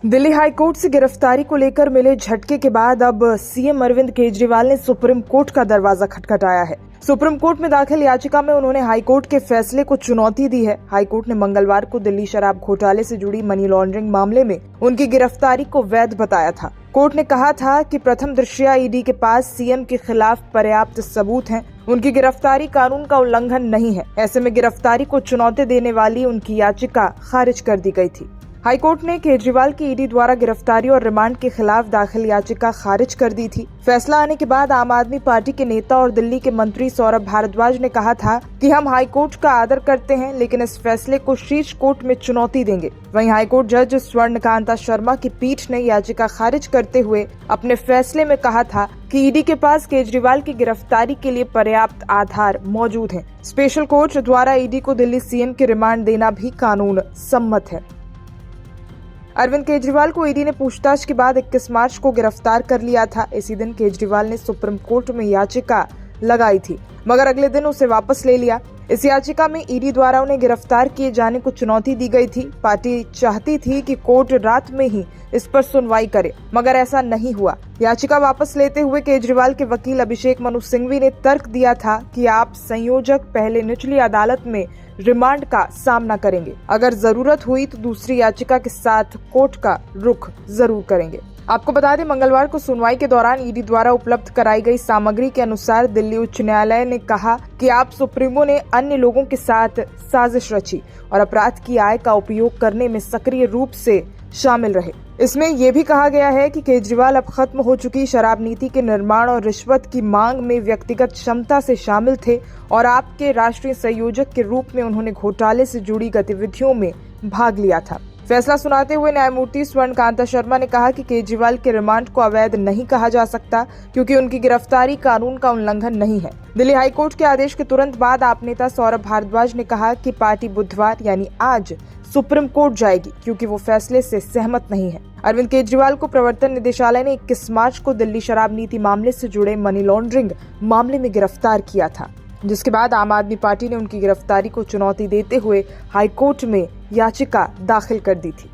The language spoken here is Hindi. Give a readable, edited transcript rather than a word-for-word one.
दिल्ली हाईकोर्ट से गिरफ्तारी को लेकर मिले झटके के बाद अब सीएम अरविंद केजरीवाल ने सुप्रीम कोर्ट का दरवाजा खटखटाया है। सुप्रीम कोर्ट में दाखिल याचिका में उन्होंने हाईकोर्ट के फैसले को चुनौती दी है। हाईकोर्ट ने मंगलवार को दिल्ली शराब घोटाले से जुड़ी मनी लॉन्ड्रिंग मामले में उनकी गिरफ्तारी को वैध बताया था। कोर्ट ने कहा था कि प्रथम दृष्टया ईडी के पास सीएम के खिलाफ पर्याप्त सबूत हैं। उनकी गिरफ्तारी कानून का उल्लंघन नहीं है। ऐसे में गिरफ्तारी को चुनौती देने वाली उनकी याचिका खारिज कर दी गई थी। हाईकोर्ट ने केजरीवाल की ईडी द्वारा गिरफ्तारी और रिमांड के खिलाफ दाखिल याचिका खारिज कर दी थी। फैसला आने के बाद आम आदमी पार्टी के नेता और दिल्ली के मंत्री सौरभ भारद्वाज ने कहा था कि हम हाईकोर्ट का आदर करते हैं, लेकिन इस फैसले को शीर्ष कोर्ट में चुनौती देंगे। वहीं हाईकोर्ट जज स्वर्णकांता शर्मा की पीठ ने याचिका खारिज करते हुए अपने फैसले में कहा था कि ईडी के पास केजरीवाल की गिरफ्तारी के लिए पर्याप्त आधार मौजूद हैं। स्पेशल कोर्ट द्वारा ईडी को दिल्ली सीएम के रिमांड देना भी कानून सम्मत है। अरविंद केजरीवाल को ईडी ने पूछताछ के बाद 21 मार्च को गिरफ्तार कर लिया था। इसी दिन केजरीवाल ने सुप्रीम कोर्ट में याचिका लगाई थी, मगर अगले दिन उसे वापस ले लिया। इस याचिका में ईडी द्वारा उन्हें गिरफ्तार किए जाने को चुनौती दी गई थी। पार्टी चाहती थी कि कोर्ट रात में ही इस पर सुनवाई करे, मगर ऐसा नहीं हुआ। याचिका वापस लेते हुए केजरीवाल के वकील अभिषेक मनु सिंघवी ने तर्क दिया था कि आप संयोजक पहले निचली अदालत में रिमांड का सामना करेंगे। अगर जरूरत हुई तो दूसरी याचिका के साथ कोर्ट का रुख जरूर करेंगे। आपको बता दें, मंगलवार को सुनवाई के दौरान ईडी द्वारा उपलब्ध कराई गई सामग्री के अनुसार दिल्ली उच्च न्यायालय ने कहा कि आप सुप्रीमो ने अन्य लोगों के साथ साजिश रची और अपराध की आय का उपयोग करने में सक्रिय रूप से शामिल रहे। इसमें यह भी कहा गया है कि केजरीवाल अब खत्म हो चुकी शराब नीति के निर्माण और रिश्वत की मांग में व्यक्तिगत क्षमता से शामिल थे और आपके राष्ट्रीय संयोजक के रूप में उन्होंने घोटाले से जुड़ी गतिविधियों में भाग लिया था। फैसला सुनाते हुए न्यायमूर्ति स्वर्णकांता शर्मा ने कहा कि केजरीवाल के रिमांड को अवैध नहीं कहा जा सकता, क्योंकि उनकी गिरफ्तारी कानून का उल्लंघन नहीं है। दिल्ली हाईकोर्ट के आदेश के तुरंत बाद आप नेता सौरभ भारद्वाज ने कहा कि पार्टी बुधवार यानी आज सुप्रीम कोर्ट जाएगी, क्योंकि वो फैसले से सहमत नहीं है। अरविंद केजरीवाल को प्रवर्तन निदेशालय ने 21 मार्च को दिल्ली शराब नीति मामले से जुड़े मनी लॉन्ड्रिंग मामले में गिरफ्तार किया था, जिसके बाद आम आदमी पार्टी ने उनकी गिरफ्तारी को चुनौती देते हुए हाईकोर्ट में याचिका दाखिल कर दी थी।